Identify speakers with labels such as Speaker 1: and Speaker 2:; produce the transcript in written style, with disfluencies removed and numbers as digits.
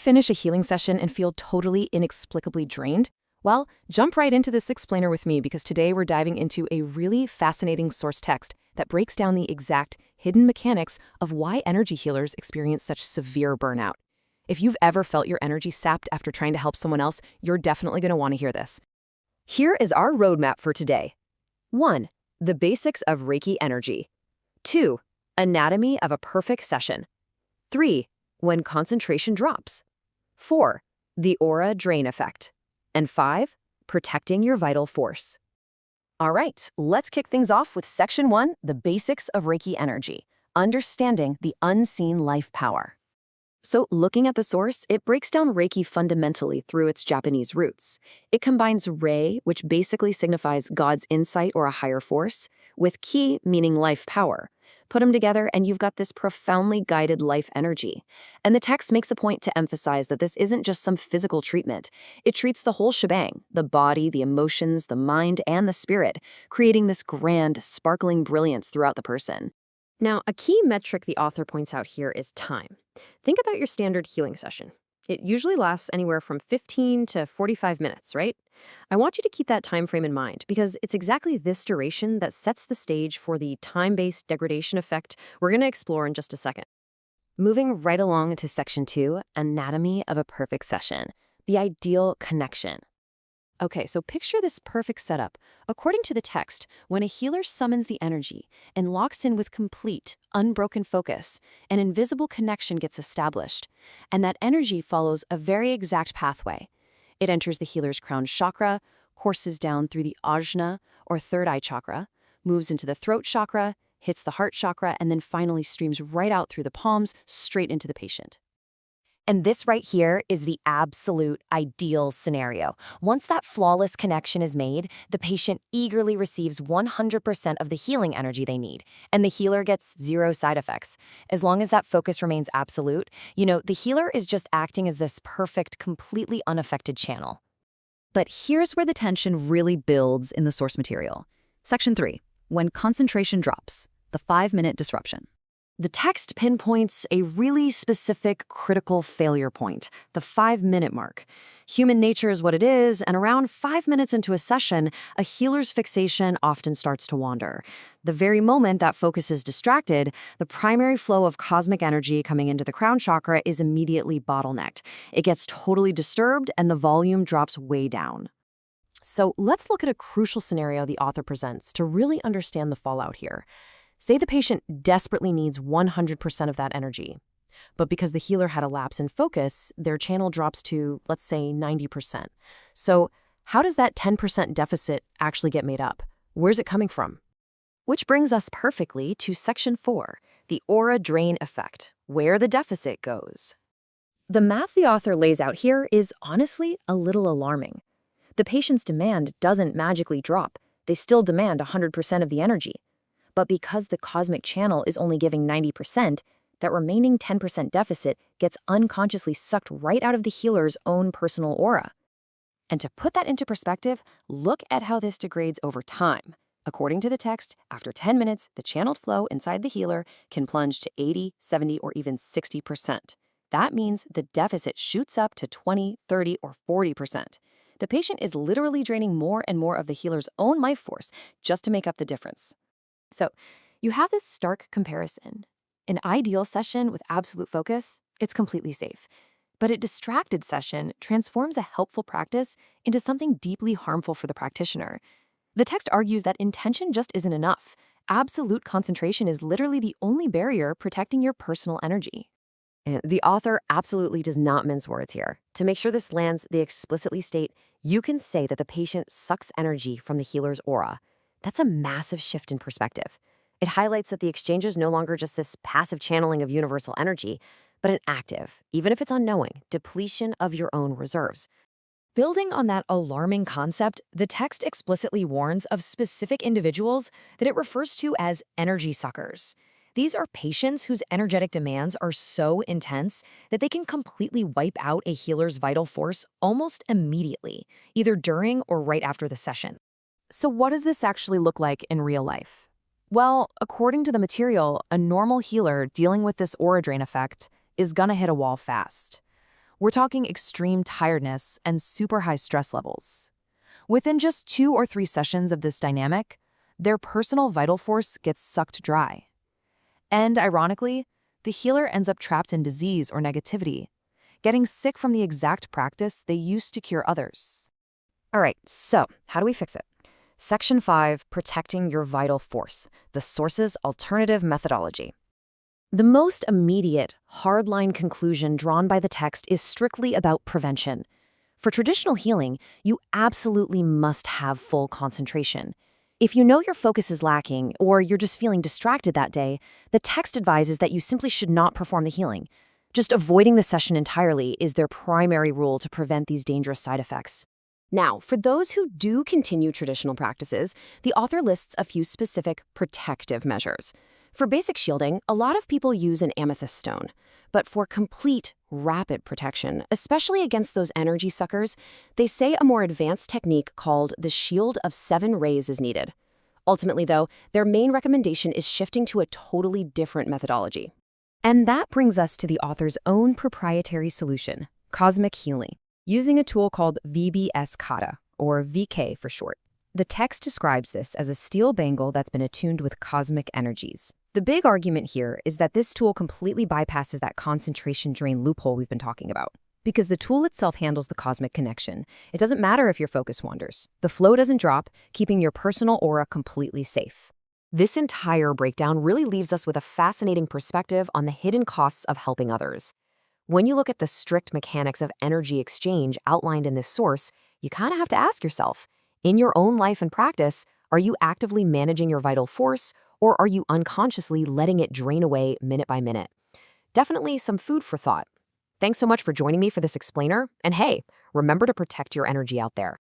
Speaker 1: finish a healing session and feel totally inexplicably drained? Well, jump right into this explainer with me because today we're diving into a really fascinating source text that breaks down the exact hidden mechanics of why energy healers experience such severe burnout. If you've ever felt your energy sapped after trying to help someone else, you're definitely going to want to hear this.
Speaker 2: Here is our roadmap for today. 1. The basics of Reiki energy. 2. Anatomy of a perfect session. 3. When concentration drops. 4. The aura drain effect. And 5. Protecting your vital force. All right, let's kick things off with Section 1, the basics of Reiki energy, understanding the unseen life power. So looking at the source, it breaks down Reiki fundamentally through its Japanese roots. It combines Rei, which basically signifies God's insight or a higher force, with Ki, meaning life power. Put them together and you've got this profoundly guided life energy. And the text makes a point to emphasize that this isn't just some physical treatment. It treats the whole shebang, the body, the emotions, the mind, and the spirit, creating this grand, sparkling brilliance throughout the person. Now, a key metric the author points out here is time. Think about your standard healing session. It usually lasts anywhere from 15 to 45 minutes, right? I want you to keep that time frame in mind because it's exactly this duration that sets the stage for the time-based degradation effect we're going to explore in just a second. Moving right along to Section 2, Anatomy of a Perfect Session, the ideal connection. Okay, so picture this perfect setup. According to the text, when a healer summons the energy and locks in with complete, unbroken focus, an invisible connection gets established, and that energy follows a very exact pathway. It enters the healer's crown chakra, courses down through the ajna, or third eye chakra, moves into the throat chakra, hits the heart chakra, and then finally streams right out through the palms, straight into the patient. And this right here is the absolute ideal scenario. Once that flawless connection is made, the patient eagerly receives 100% of the healing energy they need, and the healer gets zero side effects. As long as that focus remains absolute, the healer is just acting as this perfect, completely unaffected channel.
Speaker 3: But here's where the tension really builds in the source material. Section 3, when concentration drops, the 5-minute disruption.
Speaker 2: The text pinpoints a really specific critical failure point, the 5-minute mark. Human nature is what it is, and around 5 minutes into a session, a healer's fixation often starts to wander. The very moment that focus is distracted, the primary flow of cosmic energy coming into the crown chakra is immediately bottlenecked. It gets totally disturbed, and the volume drops way down. So let's look at a crucial scenario the author presents to really understand the fallout here. Say the patient desperately needs 100% of that energy, but because the healer had a lapse in focus, their channel drops to, let's say, 90%. So how does that 10% deficit actually get made up? Where's it coming from? Which brings us perfectly to Section 4, the aura drain effect, where the deficit goes. The math the author lays out here is honestly a little alarming. The patient's demand doesn't magically drop. They still demand 100% of the energy. But because the cosmic channel is only giving 90%, that remaining 10% deficit gets unconsciously sucked right out of the healer's own personal aura. And to put that into perspective, look at how this degrades over time. According to the text, after 10 minutes, the channeled flow inside the healer can plunge to 80, 70, or even 60%. That means the deficit shoots up to 20, 30, or 40%. The patient is literally draining more and more of the healer's own life force just to make up the difference. So you have this stark comparison. An ideal session with absolute focus, it's completely safe. But a distracted session transforms a helpful practice into something deeply harmful for the practitioner. The text argues that intention just isn't enough. Absolute concentration is literally the only barrier protecting your personal energy. And the author absolutely does not mince words here. To make sure this lands, they explicitly state, you can say that the patient sucks energy from the healer's aura. That's a massive shift in perspective. It highlights that the exchange is no longer just this passive channeling of universal energy, but an active, even if it's unknowing, depletion of your own reserves. Building on that alarming concept, the text explicitly warns of specific individuals that it refers to as energy suckers. These are patients whose energetic demands are so intense that they can completely wipe out a healer's vital force almost immediately, either during or right after the session. So what does this actually look like in real life? Well, according to the material, a normal healer dealing with this aura drain effect is gonna hit a wall fast.
Speaker 1: We're talking extreme tiredness and super high stress levels. Within just 2 or 3 sessions of this dynamic, their personal vital force gets sucked dry. And ironically, the healer ends up trapped in disease or negativity, getting sick from the exact practice they used to cure others.
Speaker 2: All right, so how do we fix it? Section 5, Protecting Your Vital Force, the Source's Alternative Methodology. The most immediate, hardline conclusion drawn by the text is strictly about prevention. For traditional healing, you absolutely must have full concentration. If you know your focus is lacking or you're just feeling distracted that day, the text advises that you simply should not perform the healing. Just avoiding the session entirely is their primary rule to prevent these dangerous side effects. Now, for those who do continue traditional practices, the author lists a few specific protective measures. For basic shielding, a lot of people use an amethyst stone. But for complete, rapid protection, especially against those energy suckers, they say a more advanced technique called the Shield of 7 Rays is needed. Ultimately, though, their main recommendation is shifting to a totally different methodology. And that brings us to the author's own proprietary solution, cosmic healing, using a tool called VBS Kata, or VK for short. The text describes this as a steel bangle that's been attuned with cosmic energies. The big argument here is that this tool completely bypasses that concentration drain loophole we've been talking about. Because the tool itself handles the cosmic connection, it doesn't matter if your focus wanders. The flow doesn't drop, keeping your personal aura completely safe. This entire breakdown really leaves us with a fascinating perspective on the hidden costs of helping others. When you look at the strict mechanics of energy exchange outlined in this source, you kind of have to ask yourself, in your own life and practice, are you actively managing your vital force, or are you unconsciously letting it drain away minute by minute? Definitely some food for thought. Thanks so much for joining me for this explainer, and hey, remember to protect your energy out there.